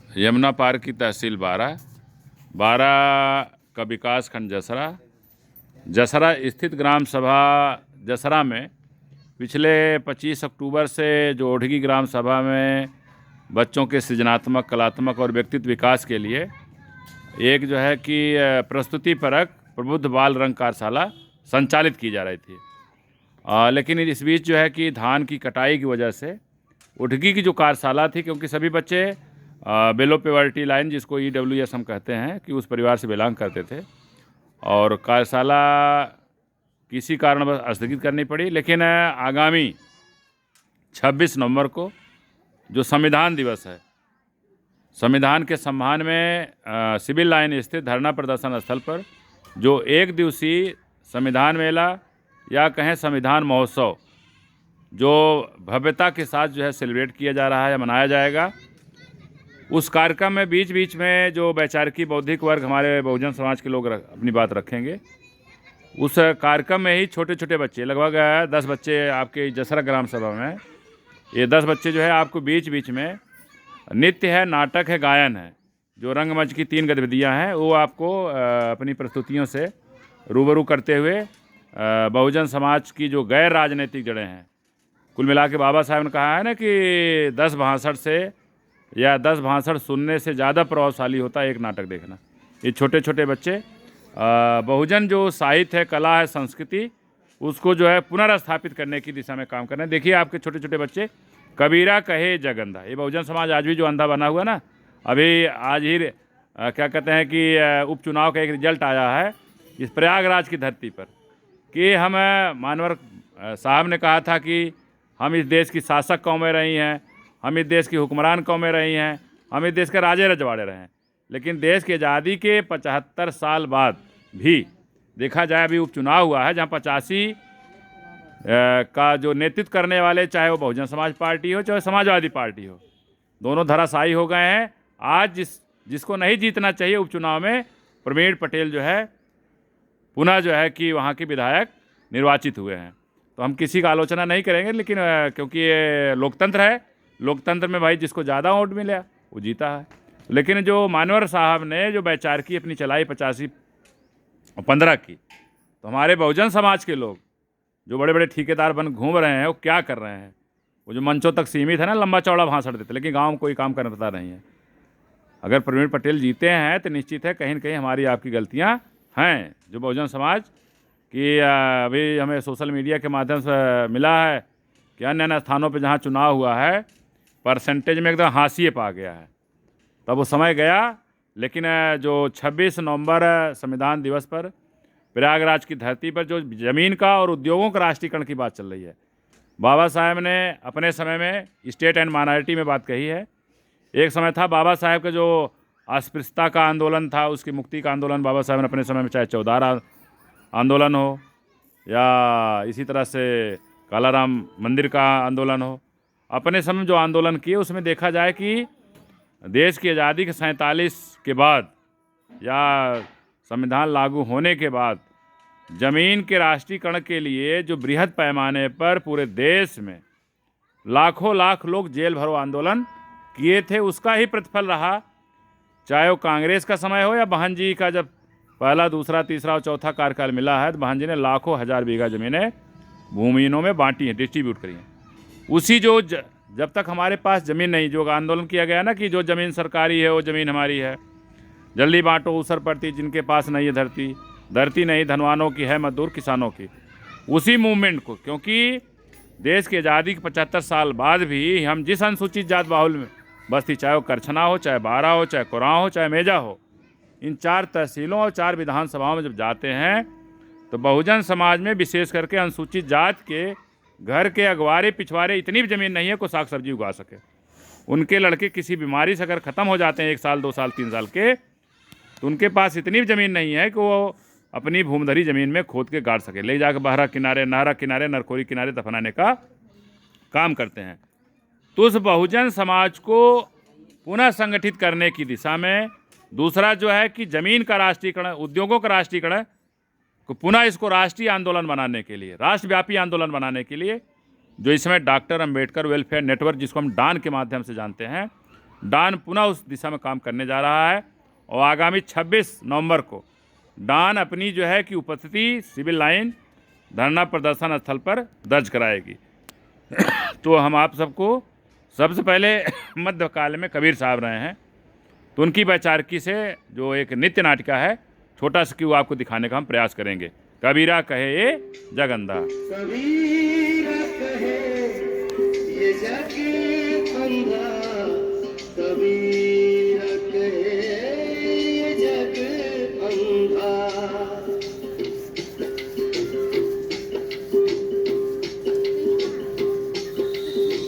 यमुना पार की तहसील बारा का विकास खंड जसरा स्थित ग्राम सभा जसरा में पिछले 25 अक्टूबर से जो ओढ़गी ग्राम सभा में बच्चों के सृजनात्मक, कलात्मक और व्यक्तित्व विकास के लिए एक जो है कि प्रस्तुति परक प्रबुद्ध बाल रंग कार्यशाला संचालित की जा रही थी। लेकिन इस बीच जो है कि धान की कटाई की वजह से ओढ़गी की जो कार्यशाला थी, क्योंकि सभी बच्चे बिलो पॉवर्टी लाइन, जिसको EWS हम कहते हैं, कि उस परिवार से बिलोंग करते थे और कार्यशाला किसी कारणवश स्थगित करनी पड़ी। लेकिन आगामी 26 नवंबर को जो संविधान दिवस है, संविधान के सम्मान में सिविल लाइन स्थित धरना प्रदर्शन स्थल पर जो एक दिवसीय संविधान मेला या कहें संविधान महोत्सव जो भव्यता के साथ जो है सेलिब्रेट किया जा रहा है, मनाया जाएगा। उस कार्यक्रम में बीच बीच में जो वैचारिकी बौद्धिक वर्ग हमारे बहुजन समाज के लोग अपनी बात रखेंगे। उस कार्यक्रम में ही छोटे छोटे बच्चे, लगभग 10 बच्चे आपके जसरा ग्राम सभा में, ये 10 बच्चे जो है आपको बीच बीच में नृत्य है, नाटक है, गायन है, जो रंगमंच की 3 गतिविधियां हैं, वो आपको अपनी प्रस्तुतियों से रूबरू करते हुए बहुजन समाज की जो गैर राजनीतिक जड़ें हैं, कुल मिला के बाबा साहब ने कहा है ना कि 10 भाषण से या 10 भाषण सुनने से ज़्यादा प्रभावशाली होता है एक नाटक देखना। ये छोटे छोटे बच्चे बहुजन जो साहित्य है, कला है, संस्कृति, उसको जो है पुनर्स्थापित करने की दिशा में काम कर रहे हैं। देखिए आपके छोटे छोटे बच्चे, कबीरा कहे जग अंधा, ये बहुजन समाज आज भी जो अंधा बना हुआ ना, अभी आज ही क्या कहते हैं कि उपचुनाव का एक रिजल्ट आया है इस प्रयागराज की धरती पर कि हम मानवर साहब ने कहा था कि हम इस देश की शासक कौमें रही हैं, हम इस देश की हुक्मरान कौमें रही हैं, हम इस देश के राजे रजवाड़े रहे हैं। लेकिन देश की आज़ादी के 75 साल बाद भी देखा जाए, अभी उपचुनाव हुआ है जहां 85 का जो नेतृत्व करने वाले, चाहे वो बहुजन समाज पार्टी हो चाहे समाजवादी पार्टी हो, दोनों धराशायी हो गए हैं। आज जिसको नहीं जीतना चाहिए उपचुनाव में, प्रवीण पटेल जो है पुनः जो है कि वहाँ के विधायक निर्वाचित हुए हैं। तो हम किसी का आलोचना नहीं करेंगे, लेकिन क्योंकि ये लोकतंत्र है, लोकतंत्र में भाई जिसको ज़्यादा वोट मिला वो जीता है। लेकिन जो मानवर साहब ने जो वैचारिकी अपनी चलाई 85 और 15 की, तो हमारे बहुजन समाज के लोग जो बड़े बड़े ठेकेदार बन घूम रहे हैं, वो क्या कर रहे हैं? वो जो मंचों तक सीमित है ना, लंबा चौड़ा भाषण देते, लेकिन गाँव में कोई काम करता नहीं है। अगर प्रवीण पटेल जीते हैं तो निश्चित है कहीं न कहीं हमारी आपकी गलतियाँ हैं, जो बहुजन समाज कि अभी हमें सोशल मीडिया के माध्यम से मिला है कि अन्य अन्य स्थानों पे जहाँ चुनाव हुआ है परसेंटेज में एकदम हाशिए पा गया है। तब वो समय गया, लेकिन जो 26 नवंबर संविधान दिवस पर प्रयागराज की धरती पर जो ज़मीन का और उद्योगों का राष्ट्रीयकरण की बात चल रही है, बाबा साहब ने अपने समय में स्टेट एंड माइनॉरिटी में बात कही है। एक समय था बाबा साहब का जो अस्पृश्यता का आंदोलन था, उसकी मुक्ति का आंदोलन बाबा साहब ने अपने समय में, चाहे चौधार आंदोलन हो या इसी तरह से कालाराम मंदिर का आंदोलन हो, अपने समय जो आंदोलन किए उसमें देखा जाए कि देश की आज़ादी के 47 के बाद या संविधान लागू होने के बाद ज़मीन के राष्ट्रीयकरण के लिए जो बृहद पैमाने पर पूरे देश में लाखों लाख लोग जेल भरो आंदोलन किए थे, उसका ही प्रतिफल रहा। चाहे वो कांग्रेस का समय हो या बहन जी का, जब पहला, दूसरा, तीसरा और चौथा कार्यकाल मिला है, तो बहन जी ने लाखों हजार बीघा ज़मीनें भूमिहीनों में बांटी हैं, डिस्ट्रीब्यूट करी हैं। उसी जो जब तक हमारे पास ज़मीन नहीं, जो आंदोलन किया गया ना कि जो ज़मीन सरकारी है वो ज़मीन हमारी है, जल्दी बांटो ऊसर पड़ती जिनके पास नहीं है धरती, धरती नहीं धनवानों की है मजदूर किसानों की, उसी मूवमेंट को, क्योंकि देश की आज़ादी के 75 साल बाद भी हम जिस अनुसूचित जात बाहुल में बस्ती, चाहे वो करछना हो, चाहे बारा हो, चाहे कुरान हो, चाहे मेजा हो, इन 4 तहसीलों और 4 विधानसभाओं में जब जाते हैं तो बहुजन समाज में विशेष करके अनुसूचित जात के घर के अगवारे पिछवारे इतनी भी ज़मीन नहीं है को साग सब्जी उगा सके। उनके लड़के किसी बीमारी से अगर ख़त्म हो जाते हैं 1 साल 2 साल 3 साल के, तो उनके पास इतनी भी ज़मीन नहीं है कि वो अपनी भूमधरी ज़मीन में खोद के गाड़ सके, ले जाकर बहरा किनारे, नहरा किनारे, नरखोरी किनारे दफनाने का काम करते हैं। तो उस बहुजन समाज को पुनः संगठित करने की दिशा में, दूसरा जो है कि ज़मीन का राष्ट्रीयकरण, उद्योगों का राष्ट्रीयकरण को पुनः इसको राष्ट्रीय आंदोलन बनाने के लिए, राष्ट्रव्यापी आंदोलन बनाने के लिए, जो इस समय डॉक्टर अंबेडकर वेलफेयर नेटवर्क, जिसको हम डान के माध्यम से जानते हैं, डान पुनः उस दिशा में काम करने जा रहा है और आगामी 26 नवंबर को डान अपनी जो है कि उपस्थिति सिविल लाइन धरना प्रदर्शन स्थल पर दर्ज कराएगी। तो हम आप सबको सबसे पहले मध्यकाल में कबीर साहब रहे हैं, तो उनकी वैचारिकी से जो एक नित्य नाटिका है छोटा सा क्यों आपको दिखाने का हम प्रयास करेंगे। कबीरा कहे ये जग अंधा। कबीरा कहे ये जग अंधा, कबीरा कहे ये जग अंधा।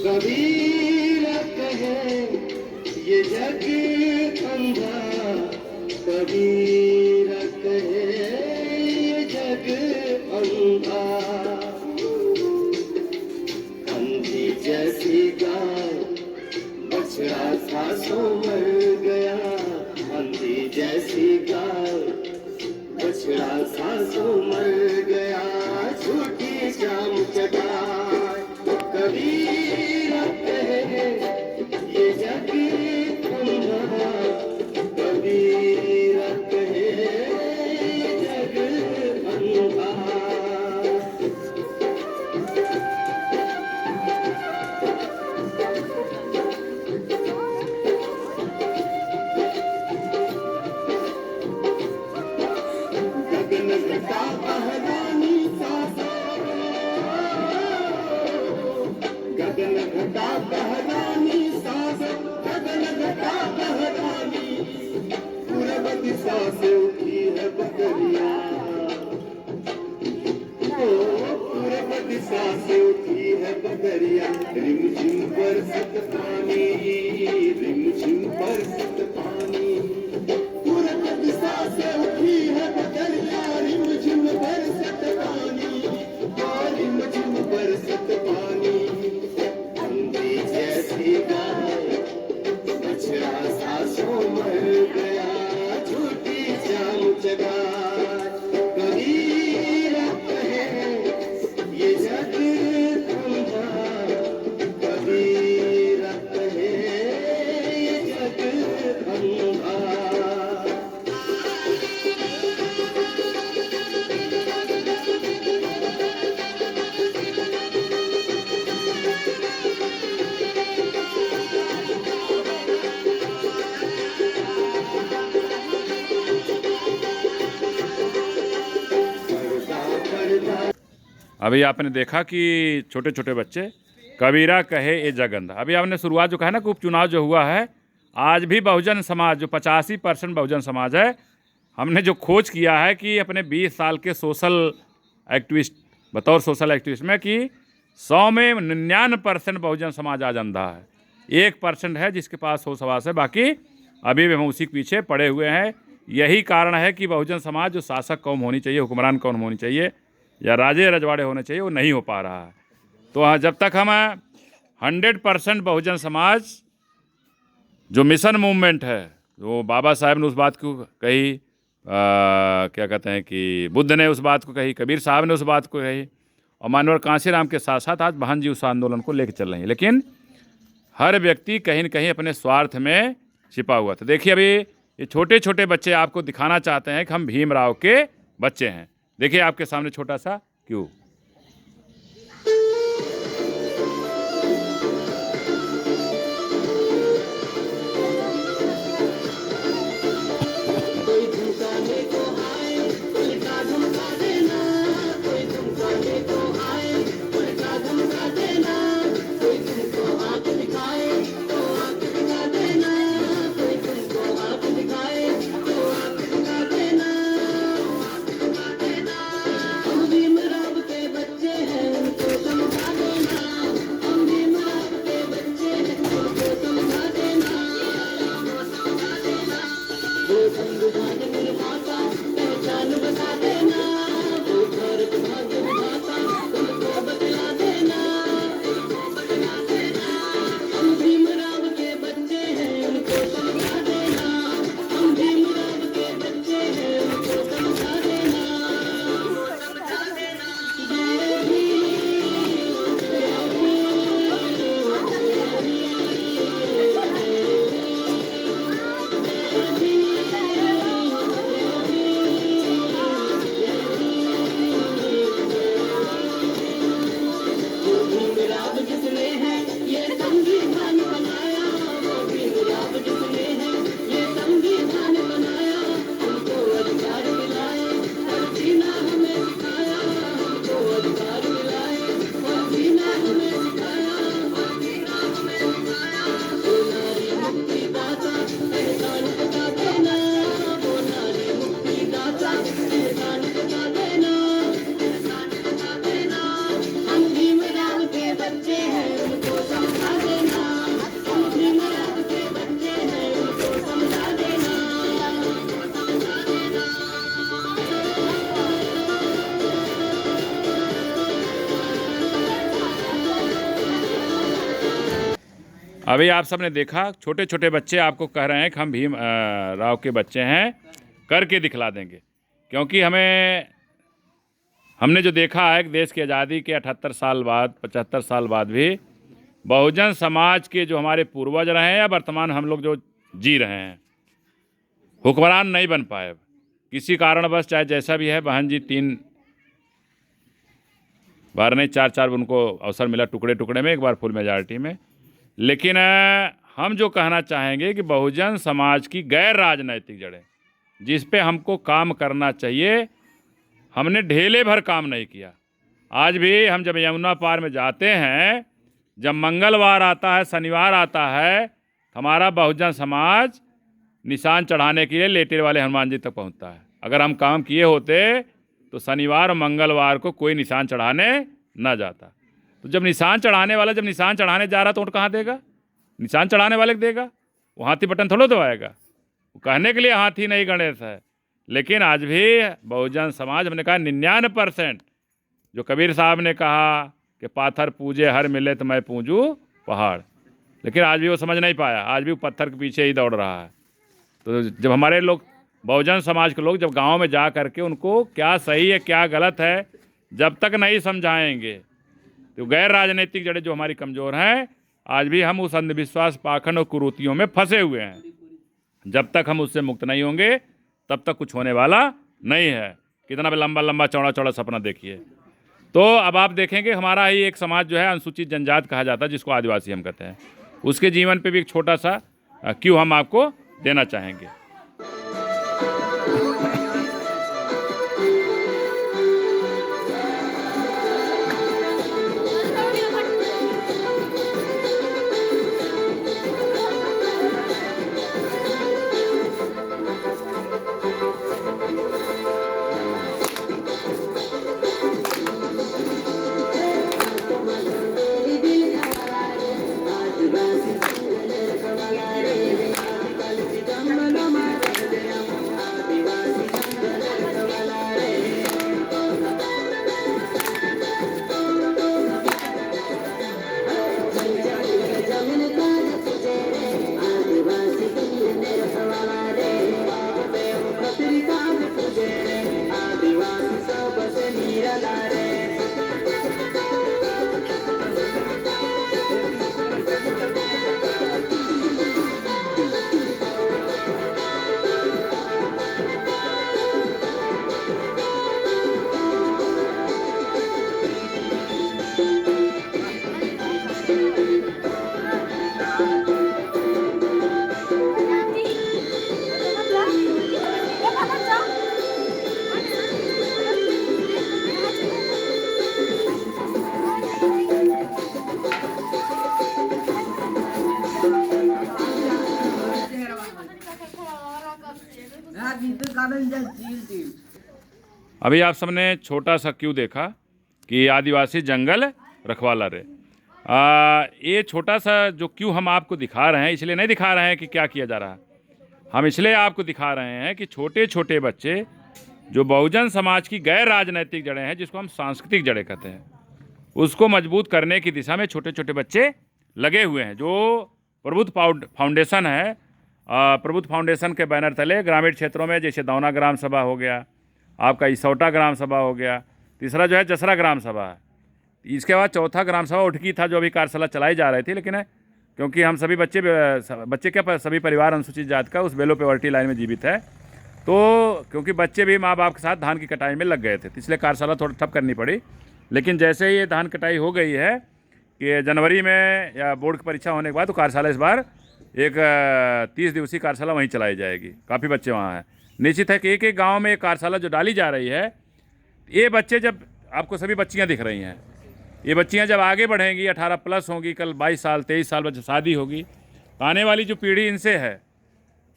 कबीरा कहे ये जग अंधा, कबीरा कहे ये जग अंधा। अंधी जैसी गाय बछड़ा था सो मर गया, अंधी जैसी गाय बछड़ा था सो मर गया, झूठी शाम चटाई। कबीरा कहे ये जग अंधा, कबीरा कहे ये जग अंधा। गगन घटा पहरानी सासा, गगन घटा पहरानी सासा, गगन घटा पहरानी। पूरब दिशा से उठी है बकरिया, पूरब दिशा से उठी है बकरिया। रिमझिम बरसत पानी, रिमझिम बरसत पानी। पूरब दिशा से उठी है बकरिया, रिमझिम बरसत पानी, रिमझिम बरसत पानी। अंधी जैसी गाय बछड़ा सा सो मर गया, झूठी शाम चगाए। कबीरा कहे ये जग अंधा, कबीरा कहे ये जग अंधा। अभी आपने देखा कि छोटे छोटे बच्चे कबीरा कहे ये जग अंधा। अभी आपने शुरुआत जो कहा ना कि उपचुनाव जो हुआ है, आज भी बहुजन समाज जो 85% बहुजन समाज है, हमने जो खोज किया है कि अपने 20 साल के सोशल एक्टिविस्ट बतौर सोशल एक्टिविस्ट में कि 100 में 99% बहुजन समाज आज अंधा है। 1% है जिसके पास होश हवास है, बाकी अभी भी हम उसी के पीछे पड़े हुए हैं। यही कारण है कि बहुजन समाज जो शासक कौम होनी चाहिए, हुक्मरान कौम होनी चाहिए या राजे रजवाड़े होने चाहिए, वो नहीं हो पा रहा है। तो हाँ, जब तक हम 100% बहुजन समाज जो मिशन मूवमेंट है, जो बाबा साहब ने उस बात को कही, क्या कहते हैं कि बुद्ध ने उस बात को कही, कबीर साहब ने उस बात को कही, और मानवर कांशीराम के साथ साथ आज बहन जी उस आंदोलन को लेकर चल रही हैं। लेकिन हर व्यक्ति कहीं न कहीं अपने स्वार्थ में छिपा हुआ था। देखिए अभी ये छोटे छोटे बच्चे आपको दिखाना चाहते हैं कि हम भीमराव के बच्चे हैं। देखिए आपके सामने छोटा सा क्यों। कोई झुकाने को आए, उल्टा धमका देना, कोई झुकाने को आए, उल्टा धमका देना। कोई तुमको आंख दिखाए तो आंख दिखा देना, कोई तुमको आंख दिखाए तो आंख दिखा देना। हम भीमराव के अभी आप सबने देखा छोटे छोटे बच्चे आपको कह रहे हैं कि हम भीम राव के बच्चे हैं, करके दिखला देंगे। क्योंकि हमने जो देखा है कि देश की आज़ादी के 78 साल बाद 75 साल बाद भी बहुजन समाज के जो हमारे पूर्वज रहे हैं या वर्तमान हम लोग जो जी रहे हैं, हुक्मरान नहीं बन पाए किसी कारणवश, चाहे जैसा भी है। बहन जी 3 बार नहीं 4 उनको अवसर मिला, टुकड़े टुकड़े में, एक बार फुल मेजॉरिटी में। लेकिन हम जो कहना चाहेंगे कि बहुजन समाज की गैर राजनैतिक जड़ें जिस पे हमको काम करना चाहिए, हमने ढेले भर काम नहीं किया। आज भी हम जब यमुना पार में जाते हैं, जब मंगलवार आता है, शनिवार आता है, हमारा बहुजन समाज निशान चढ़ाने के लिए लेटेर वाले हनुमान जी तक पहुंचता है। अगर हम काम किए होते तो शनिवार और मंगलवार को कोई निशान चढ़ाने ना जाता। तो जब निशान चढ़ाने वाला जब निशान चढ़ाने जा रहा तो वोट कहाँ देगा? निशान चढ़ाने वाले को देगा। वो हाथी बटन थोड़ा दबाएगा। वो कहने के लिए हाथी नहीं गणेश है। लेकिन आज भी बहुजन समाज, हमने कहा 99%, जो कबीर साहब ने कहा कि पाथर पूजे हर मिले तो मैं पूजूं पहाड़, लेकिन आज भी वो समझ नहीं पाया। आज भी वो पत्थर के पीछे ही दौड़ रहा है। तो जब हमारे लोग, बहुजन समाज के लोग जब गांव में जा करके उनको क्या सही है क्या गलत है जब तक नहीं समझाएंगे, तो गैर राजनीतिक जड़ें जो हमारी कमज़ोर हैं, आज भी हम उस अंधविश्वास, पाखंड और कुरीतियों में फंसे हुए हैं। जब तक हम उससे मुक्त नहीं होंगे तब तक कुछ होने वाला नहीं है। कितना भी लंबा लंबा चौड़ा चौड़ा सपना देखिए। तो अब आप देखेंगे हमारा ही एक समाज जो है अनुसूचित जनजाति कहा जाता है, जिसको आदिवासी हम कहते हैं, उसके जीवन पे भी एक छोटा सा क्यों हम आपको देना चाहेंगे। अभी आप सबने छोटा सा क्यों देखा कि आदिवासी जंगल रखवाला रे। ये छोटा सा जो क्यों हम आपको दिखा रहे हैं, इसलिए नहीं दिखा रहे हैं कि क्या किया जा रहा है। हम इसलिए आपको दिखा रहे हैं कि छोटे छोटे बच्चे जो बहुजन समाज की गैर राजनैतिक जड़ें हैं, जिसको हम सांस्कृतिक जड़ें कहते हैं, उसको मजबूत करने की दिशा में छोटे छोटे बच्चे लगे हुए हैं। जो प्रबुद्ध फाउंडेशन है, प्रबुद्ध फाउंडेशन के बैनर तले ग्रामीण क्षेत्रों में, जैसे दौना ग्राम सभा हो गया, आपका इसौटा ग्राम सभा हो गया, तीसरा जो है जसरा ग्राम सभा है, इसके बाद चौथा ग्राम सभा उठकी था, जो अभी कार्यशाला चलाई जा रही थी। लेकिन क्योंकि हम सभी बच्चे क्या सभी परिवार अनुसूचित जाति का उस बेलो पेवर्टी लाइन में जीवित है, तो क्योंकि बच्चे भी माँ बाप के साथ धान की कटाई में लग गए थे, तो इसलिए कार्यशाला थोड़ा ठप करनी पड़ी। लेकिन जैसे ही ये धान कटाई हो गई है कि जनवरी में या बोर्ड की परीक्षा होने के बाद, तो कार्यशाला इस बार एक 30 दिवसीय कार्यशाला वहीं चलाई जाएगी। काफ़ी बच्चे वहाँ हैं। निश्चित है कि एक एक गांव में एक कार्यशाला जो डाली जा रही है, ये बच्चे जब आपको सभी बच्चियां दिख रही हैं, ये बच्चियां जब आगे बढ़ेंगी, 18+ होंगी, कल 22 साल 23 साल बच्चे शादी होगी, आने वाली जो पीढ़ी इनसे है,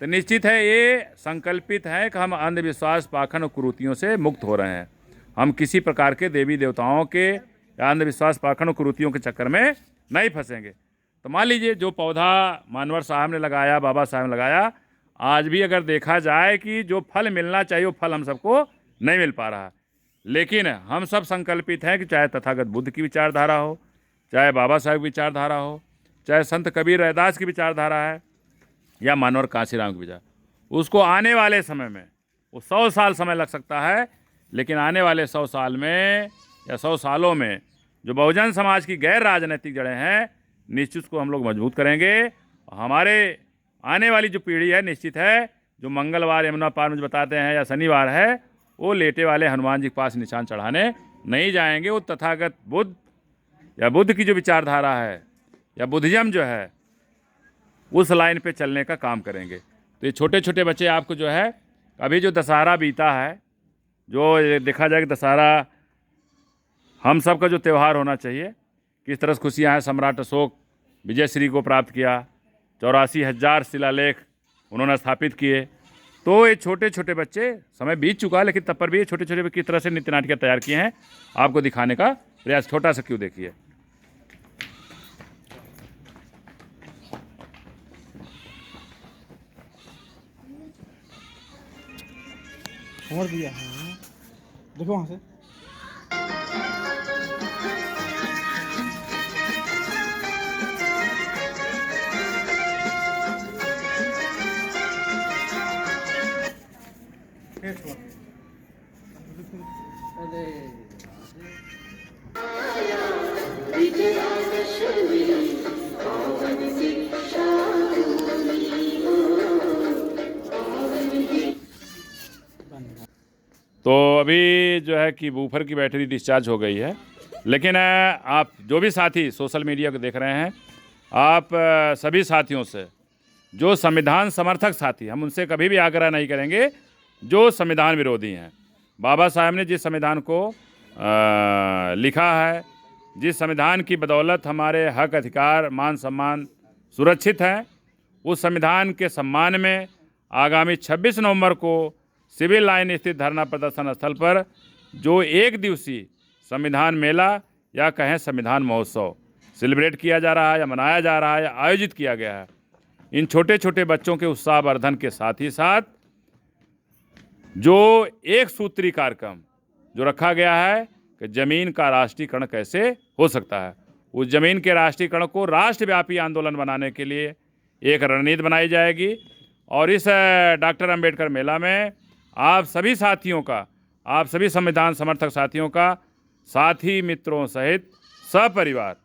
तो निश्चित है ये संकल्पित है कि हम अंधविश्वास, पाखंड और कुरीतियों से मुक्त हो रहे हैं। हम किसी प्रकार के देवी देवताओं के या अंधविश्वास, पाखंड और कुरीतियों के चक्कर में नहीं फंसेंगे। तो मान लीजिए जो पौधा मानवर साहब ने लगाया, बाबा साहब ने लगाया, आज भी अगर देखा जाए कि जो फल मिलना चाहिए वो फल हम सबको नहीं मिल पा रहा। लेकिन हम सब संकल्पित हैं कि चाहे तथागत बुद्ध की विचारधारा हो, चाहे बाबा साहब की विचारधारा हो, चाहे संत कबीर रैदास की विचारधारा है या मानवर कांशीराम की विचार, उसको आने वाले समय में, वो 100 साल समय लग सकता है, लेकिन आने वाले 100 साल में या 100 सालों में जो बहुजन समाज की गैर राजनीतिक जड़ें हैं, निश्चित को हम लोग मजबूत करेंगे। हमारे आने वाली जो पीढ़ी है, निश्चित है जो मंगलवार यमुना पार मुझे बताते हैं या शनिवार है, वो लेटे वाले हनुमान जी के पास निशान चढ़ाने नहीं जाएंगे। वो तथागत बुद्ध या बुद्ध की जो विचारधारा है या बुद्धिज्म जो है, उस लाइन पे चलने का काम करेंगे। तो ये छोटे छोटे बच्चे आपको जो है, अभी जो दशहरा बीता है, जो देखा जाए कि दशहरा हम सब का जो त्यौहार होना चाहिए, किस तरह से खुशियाँ हैं। सम्राट अशोक विजय श्री को प्राप्त किया, 84,000 शिलालेख उन्होंने स्थापित किए। तो ये छोटे छोटे बच्चे, समय बीत चुका है लेकिन तब पर भी ये छोटे छोटे किस तरह से नृत्य नाटिका तैयार किए हैं, आपको दिखाने का प्रयास। छोटा सा क्यों, देखिए। छोड़ दिया है, देखो वहाँ से। तो अभी जो है कि बूफर की बैटरी डिस्चार्ज हो गई है, लेकिन आप जो भी साथी सोशल मीडिया को देख रहे हैं, आप सभी साथियों से, जो संविधान समर्थक साथी, हम उनसे कभी भी आग्रह नहीं करेंगे जो संविधान विरोधी हैं। बाबा साहब ने जिस संविधान को लिखा है, जिस संविधान की बदौलत हमारे हक, अधिकार, मान सम्मान सुरक्षित हैं, उस संविधान के सम्मान में आगामी 26 नवंबर को सिविल लाइन स्थित धरना प्रदर्शन स्थल पर जो एक दिवसीय संविधान मेला या कहें संविधान महोत्सव सेलिब्रेट किया जा रहा है या मनाया जा रहा है या आयोजित किया गया है, इन छोटे छोटे बच्चों के उत्साहवर्धन के साथ ही साथ जो एक सूत्री कार्यक्रम जो रखा गया है कि ज़मीन का राष्ट्रीयकरण कैसे हो सकता है, उस ज़मीन के राष्ट्रीयकरण को राष्ट्रव्यापी आंदोलन बनाने के लिए एक रणनीति बनाई जाएगी। और इस डॉक्टर अंबेडकर मेला में आप सभी साथियों का, आप सभी संविधान समर्थक साथियों का साथी मित्रों सहित सपरिवार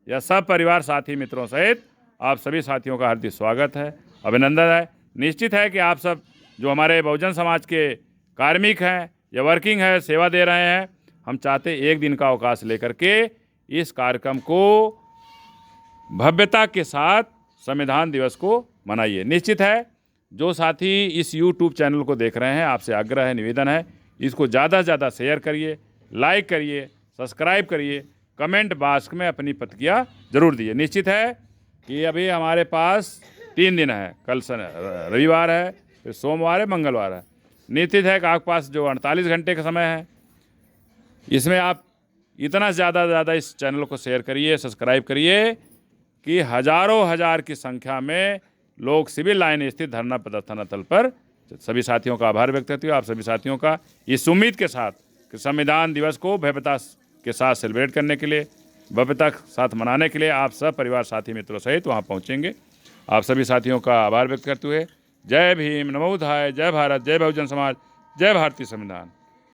या सपरिवार साथी मित्रों सहित आप सभी साथियों का हार्दिक स्वागत है, अभिनंदन है। निश्चित है कि आप सब जो हमारे बहुजन समाज के कार्मिक हैं या वर्किंग है, सेवा दे रहे हैं, हम चाहते एक दिन का अवकाश लेकर के इस कार्यक्रम को भव्यता के साथ संविधान दिवस को मनाइए। निश्चित है जो साथी इस YouTube चैनल को देख रहे हैं, आपसे आग्रह है, निवेदन है, इसको ज़्यादा से ज़्यादा शेयर करिए, लाइक करिए, सब्सक्राइब करिए, कमेंट बॉक्स में अपनी प्रतिक्रिया जरूर दीजिए। निश्चित है कि अभी हमारे पास 3 दिन है, कल रविवार है, फिर सोमवार है, मंगलवार है। निश्चित है कि आपके पास जो 48 घंटे का समय है, इसमें आप इतना ज़्यादा इस चैनल को शेयर करिए, सब्सक्राइब करिए कि हज़ारों हज़ार की संख्या में लोग सिविल लाइन स्थित धरना प्रदर्शन स्थल पर। सभी साथियों का आभार व्यक्त करती हूँ, आप सभी साथियों का, इस उम्मीद के साथ कि संविधान दिवस को भव्यता के साथ सेलिब्रेट करने के लिए, भव्यता के साथ मनाने के लिए आप सब परिवार साथी मित्रों सहित वहाँ पहुँचेंगे। आप सभी साथियों का आभार व्यक्त करते हुए जय भीम, नमो बुद्धाय, जय भारत, जय बहुजन समाज, जय भारतीय संविधान।